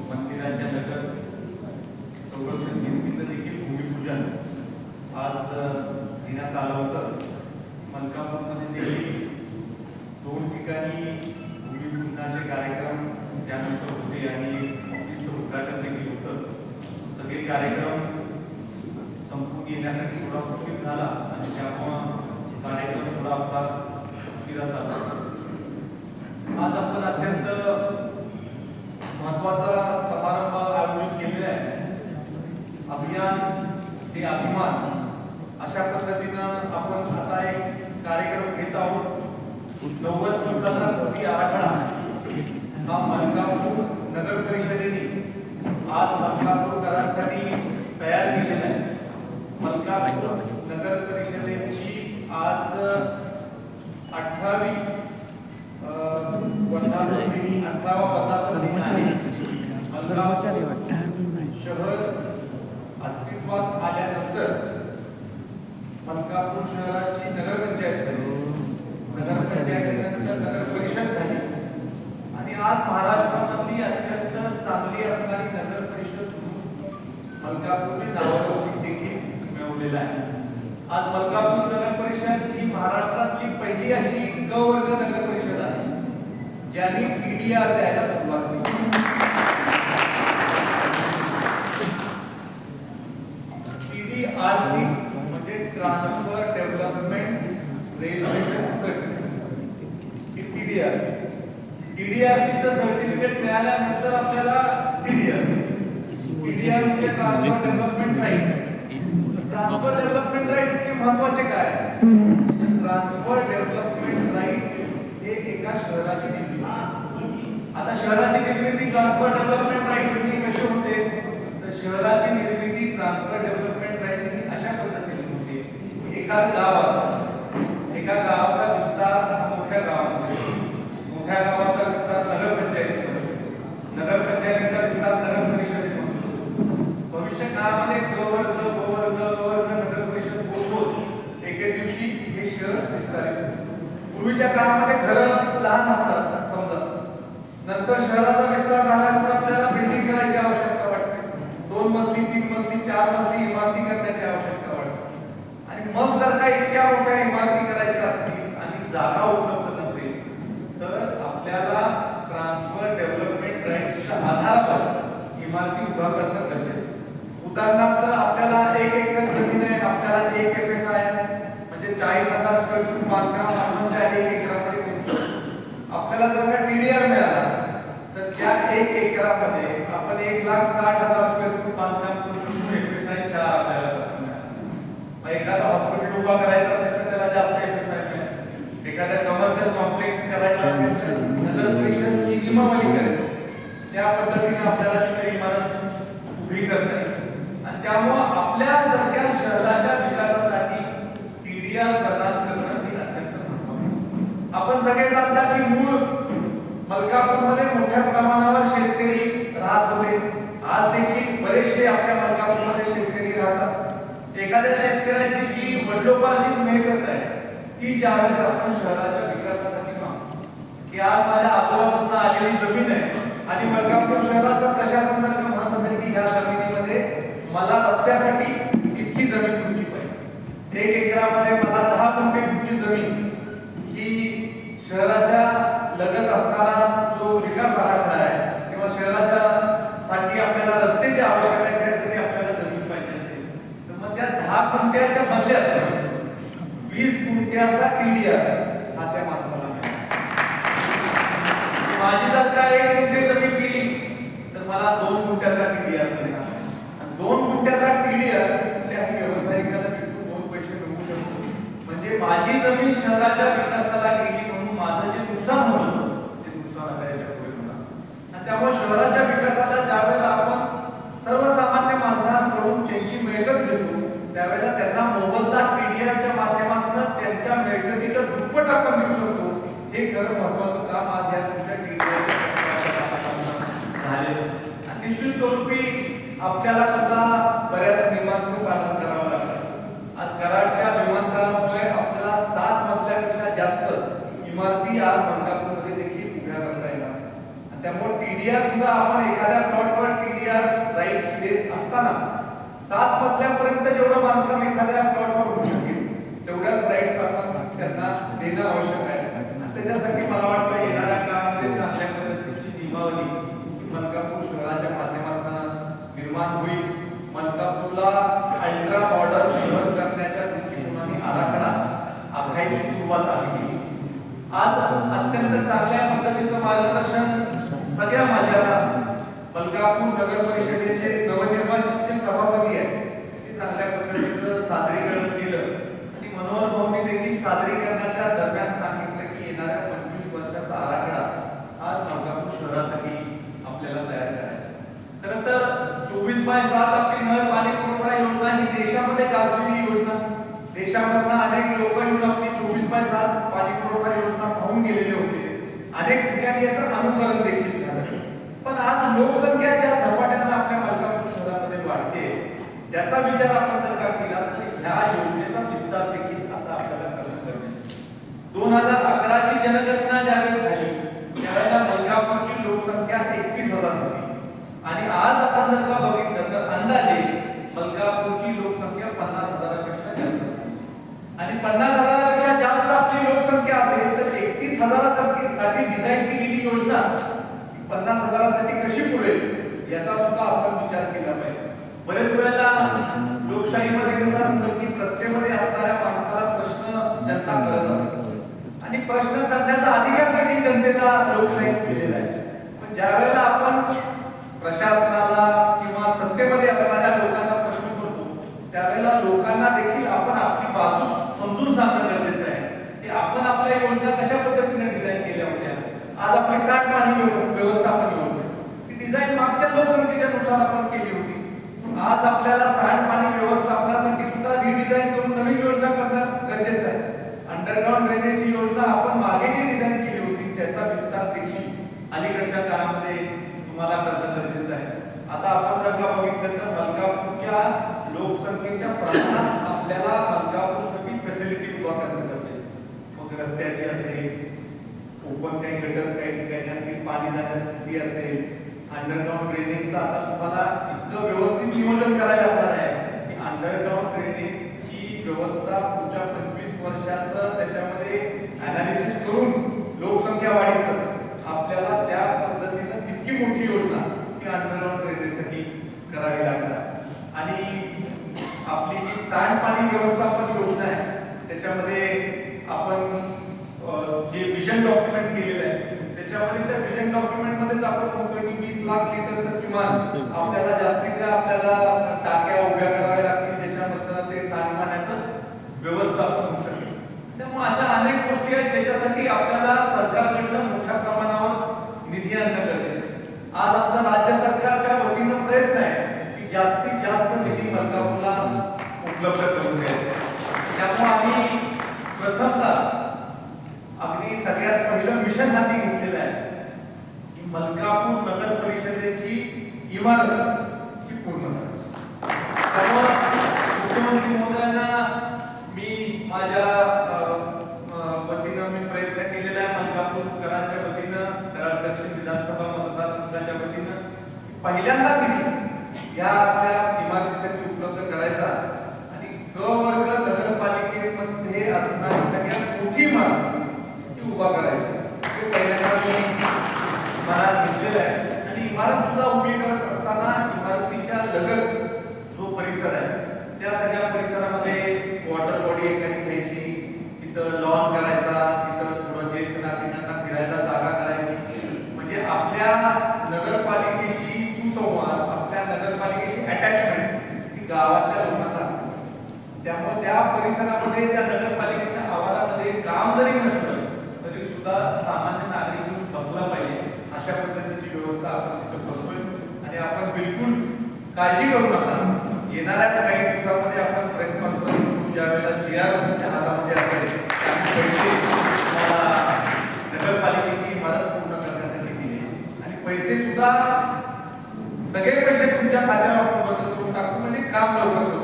मंदिराच्या लगत संरक्षण भिंतीचं देखील भूमिपूजन आज घेण्यात आलं होतं. मलकापूरमध्ये देखील 2 ठिकाणी भूमिपूजनाचे कार्यक्रम त्यानंतर होते आणि ऑफिसचं उद्घाटन देखील होतं. सगळे कार्यक्रम संपून येण्यासाठी थोडा उशीर झाला आणि त्यामुळं कार्यक्रम थोडा आपला उशिरा झाला. आज आपण अत्यंत महत्वाचा समारंभ आयोजित केलेला आहे. अभियान ते अभिमान अशा पद्धतीनं आपण आता एक कार्यक्रम घेत आहोत. 90 दिवसाचा कृती आराखडा हा मलकापूर नगर परिषदेने आज मलकापूरकरांसाठी तयार केलेला आहे. मलकापूर नगर परिषदेची आज 18वा वर्धापन शहर अस्तित्वात आल्यानंतर मलकापूर शहराची नगरपंचायत झाली. नगरपंचायतीनंतर नगर परिषद झाली आणि आज महाराष्ट्रामधली अत्यंत चांगली असणारी नगर परिषद मलकापूरने नावाजवळ देखील मिळवलेला आहे. आज मलकापूर नगर परिषद ही महाराष्ट्रातली पहिली अशी ग वर्ग नगर परिषद आहे ज्यांनी TDR द्यायला सुरुवात केली. TDRC म्हणजे transfer development registration certificate. TDRC चं सर्टिफिकेट मिळाल्यानंतर आपल्याला TDR म्हणजे transfer development right. Transfer development right इतके महत्वाचे काय? ट्रान्सफर डेव्हलपमेंट राईट हे एका शहराची निर्मिती. आता शहराची निर्मिती ट्रान्सफर डेव्हलपमेंट राईट्सनी कशी होते? तर शहराची निर्मिती ट्रान्सफर डेव्हलपमेंट राईट्सनी अशा पद्धतीने होते. एखादं गाव असतं, एका गावाचा विस्तार मोठ्या गावामध्ये, मोठ्या गावाचा विस्तार नगरपंचायतीचा होतो, नगरपंचायतीचा विस्तार नगर परिषदेत होतो. भविष्य काळामध्ये नगर परिषद होत एके दिवशी हे शहर विस्तारित होते. पूर्वीच्या काळामध्ये घरं लहान असतात समजा. नंतर शहराचा विस्तार झाल्यानंतर आपल्याला बिल्डिंग करायची आवश्यकता वाटते. 2 मजली 3 मजली 4 मजली इमारती करण्याची आवश्यकता वाटते. आणि मग जर का इतक्या मोठ्या इमारती करायच्या असतील आणि जागा उपलब्ध नसेल तर आपल्याला ट्रान्सफर डेव्हलपमेंट राईट्सच्या आधारावर इमारती उभा करणं गरजेचं आहे. उदाहरणार्थ आपल्याला 1 एकर जमीन आहे, आपल्याला 1 FSI आहे म्हणजे 40,000 स्क्वेअर फूट बांधकाम आपण त्या 1 एकरामध्ये करू शकतो. आपल्याला जर का TDR मिळाला तर त्या 1 एकरामध्ये आपण 1,60,000 स्क्वेअर फूट बांधकाम करू शकतो. FSI 4 आपल्याला मिळाला. एखादा हॉस्पिटल उभा करायचा असेल तर त्याला जास्त FSI मिळेल. एखादा कमर्शियल कॉम्प्लेक्स करायचा असेल तर नगर परिषद जी नियमावली करेल त्या पद्धतीने आपल्याला तिथे इमारत उभी करता येईल. आणि त्यामुळे आपल्यासारख्या शहराच्या विकासासाठी TDR प्रदान करणं हे अत्यंत महत्त्वाचं. आपण सगळे जाणता की मूळ मलकापूरमध्ये मोठ्या प्रमाणावर शेतकरी राहत होते. आज देखील बरेचसे आपल्या मलकापूरमध्ये शेतकरी राहतात. एखाद्या शेतकऱ्याची जी वडिलोपार्जित मिळकत आहे ती ज्यावेळेस आपण शहराच्या विकासासाठी मागतो की आज माझ्या आजोबापासून आलेली जमीन आहे आणि मलकापूर शहराचं प्रशासन जर का म्हणत असेल की ह्या जमिनीमध्ये मला रस्त्यासाठी इतकी जमीन तुमची पाहिजे, 1 एकरामध्ये मला 10 गुंठे तुमची जमीन ही शहराच्या लगत असणारा जो विकास आराखडा आहे किंवा शहराच्या साठी आपल्याला रस्ते जे आवश्यक आहे त्यासाठी आपल्याला जमीन पाहिजे असेल तर मग त्या 10 गुंठ्याच्या बदल्यात 20 गुंठ्याचा TDR हा त्या माणसाला मिळाला. माझी जर का 1 गुंठे जमीन गेली तर मला 2 गुंठ्याचा TDR मिळणार. 2 गुंठ्याचा TDR कुठल्याही व्यावसायिकाला भेटून 2 पैसे मिळू शकतो. म्हणजे माझी जमीन शहराच्या विकासाला गेली म्हणून माझं जे नुकसान होतं ते नुकसान करायच्या पुढे होणार. आणि त्यामुळे शहराच्या विकासाला ज्यावेळेला आपण सर्वसामान्य माणसांकडून त्यांची मिळकत घेतो त्यावेळेला त्यांना मोबदला TDRच्या माध्यमातून त्यांच्या मिळकतीच्या दुप्पट आपण देऊ शकतो. हे खरं महत्वाचं काम आज या तुमच्या TDR झाले. आणि निश्चित स्वरूपी आपल्याला सुद्धा बऱ्याच नियमांचं पालन करावं लागतं. आज कराडच्या विमानतळामुळे आपल्याला 7 मजल्यापेक्षा जास्त इमारती आज मलकापूरमध्ये देखील उभ्या करता येणार. त्यामुळे TDR सुद्धा आपण एखाद्या प्लॉटवर जोपर्यंत जेवढं बांधकाम एखाद्या प्लॉटवर होऊ शकेल तेवढ्याच राईट्स आपण त्यांना देणं आवश्यक आहे. आणि त्याच्यासाठी मला वाटतं येणाऱ्या काळामध्ये चांगल्या पद्धतीची नियमावली मलकापूर शहराच्या माध्यमातून निर्माण होईल. मलकापूरला अल्ट्रा मॉडर्न शहर करण्याच्या दृष्टिकोनाने आराखडा आखायची सुरुवात झाली. आज अत्यंत चांगल्या पद्धतीचं मार्गदर्शन सगळ्या माझ्या मलकापूर नगर परिषदेचे नवनिर्वाचित जे सभापती आहेत ते चांगल्या पद्धतीचं सादरीकरण केलं आणि मनोहर भाऊंनी देखील सादरीकरणाच्या दरम्यान सांगितलं की येणाऱ्या 25 वर्षाचा आराखडा आज मलकापूर शहरासाठी आपल्याला तयार करायचा. खरं तर 24/7 आपली नळ पाणी पुरवठा योजना ही देशामध्ये गाजलेली योजना. देशामधनं अनेक लोक येऊन आपली 24/7 पाणी पुरवठा योजना पाहून गेलेले होते. अनेक ठिकाणी याचं अनुकरण देखील झालं. पण आज लोकसंख्या ज्या झपाट्यानं आपल्या मलकापूर शहरामध्ये वाढते त्याचा विचार आपण जर का केला तर ह्या योजनेचा विस्तार देखील आता आपल्याला करणं गरजेचं आहे. 2011 ची जनगणना ज्यावेळेस झाली त्यावेळेला मलकापूरची लोकसंख्या 31,000 होती आणि आज आपण जर का बघितलं तर अंदाजे मलकापूरची लोकसंख्या 50,000पेक्षा जास्त आहे. आणि 50,000पेक्षा जास्त आपली लोकसंख्या असेल तर 31,000साठी डिझाईन केलेली योजना 50,000साठी कशी पुरेल याचा सुद्धा आपण विचार केला पाहिजे. बरेच वेळेला लोकशाहीमध्ये कसं असतं की सत्तेमध्ये असणाऱ्या माणसाला प्रश्न जनता करत असते आणि प्रश्न करण्याचा अधिकार देखील जनतेला लोकशाहीत दिलेला आहे. पण ज्या वेळेला आपण प्रशासनाला किंवा सत्तेमध्ये असणाऱ्या लोकांना प्रश्न करतो त्यावेळेला लोकांना देखील आपण आपली बाजू समजून सांगणं गरजेचं आहे की आपण आपल्या योजना कशा पद्धतीने डिझाईन केल्या होत्या. आज आपली सांडपाणी व्यवस्थापन योजना ही डिझाईन मागच्या लोकसंख्येच्या नुसार आपण केली होती. आज आपल्याला सांडपाणी व्यवस्थापनासाठी सुद्धा रिडिझाईन करून नवीन योजना करणं गरजेचं आहे. अंडरग्राउंड ड्रेनेजची योजना आपण मागे जी डिझाईन केली होती त्याचा विस्तार देखील अलीकडच्या काळामध्ये तुम्हाला करणं गरजेचं आहे. आता आपण जर का बघितलं तर मलकापूरच्या लोकसंख्येच्या प्रमाणात आपल्याला मलकापूरसाठी फॅसिलिटी उभा करणं गरजेचं आहे. मग रस्त्याची असेल, ओपन काही गटर्स काही ठिकाणी असतील, पाणी जाण्यासाठी असेल, अंडरग्राउंड ड्रेनेजचं आता तुम्हाला इतकं व्यवस्थित नियोजन करायला लागणार आहे की अंडरग्राउंड ड्रेनेजची व्यवस्था पुढच्या 25 वर्षाचं त्याच्यामध्ये अनालिसिस करून लोकसंख्या वाढीचं आपल्याला त्या पद्धतीनं तितकी मोठी योजना ही अंडरग्राउंड ड्रेनेजसाठी करावी लागणार. आणि आपली जी सांडपाणी व्यवस्थापन योजना आहे त्याच्यामध्ये आपण जे विजन डॉक्युमेंट केलेलं आहे त्याच्यामध्ये त्या विजन डॉक्युमेंट मध्येच आपण म्हणतोय की 20 लाख लिटरचं किमान आपल्याला जास्तीच्या आपल्याला टाक्या उभ्या कराव्या लागतील त्याच्यामधनं ते सांडपाण्याचं व्यवस्थापन होऊ शकेल. त्यामुळे अशा अनेक गोष्टी आहेत ज्याच्यासाठी आपल्याला सरकारकडून मोठ्या प्रमाणावर निधी आणणं गरजेचं आहे. आज आमचा राज्य सरकारच्या वतीनं प्रयत्न आहे की जास्तीत जास्त निधी मलकापूरला उपलब्ध करून द्यायचा. त्यामुळे आम्ही प्रथमतः अगदी सगळ्यात पहिलं मिशन हाती घेतलेलं आहे की मलकापूर नगर परिषदेची इमारत ही पूर्ण करायची. त्यामुळे मुख्यमंत्री महोदयांना मी माझ्या वतीनं मी प्रयत्न केलेला आहे. मलकापूरकरांच्या वतीनं कराड दक्षिण विधानसभा मतदारसंघाच्या वतीनं पहिल्यांदा निधी या आपल्या इमारतीसाठी उपलब्ध करायचा आणि क वर्ग नगरपालिकेमध्ये असणारी सगळ्यात मोठी इमारत उभा करायची ते पहिल्यांदा मी मला घेतलेलं आहे. आणि इमारत सुद्धा उभी करत असताना इमारतीच्या लगत जो परिसर आहे त्या सगळ्या परिसरामध्ये वॉटर बॉडी एखादी घ्यायची, तिथं लॉन करायचा, तिथं थोडं ज्येष्ठ नागरिकांना फिरायला जागा करायची. म्हणजे आपल्या नगरपालिकेशी सुसंवाद, आपल्या नगरपालिकेशी अटॅचमेंट ही गावातल्या लोकांना असते. त्यामुळे त्या परिसरामध्ये त्या नगरपालिकेच्या आवारामध्ये काम जरी नसलं तरी सुद्धा सामान्य नागरिक बसला पाहिजे अशा पद्धतीची व्यवस्था आपण तिथं करतोय. आणि आपण बिलकुल काळजी करू नका. येणाऱ्याच काही दिवसामध्ये आपण प्रेस कॉन्फरन्स करू ज्यावेळेला GR तुमच्या हातामध्ये असेल पैसे नगरपालिकेची इमारत पूर्ण करण्यासाठी दिले आणि पैसे सुद्धा सगळे पैसे तुमच्या खात्यावर आपण बंद करून टाकू म्हणजे काम लवकर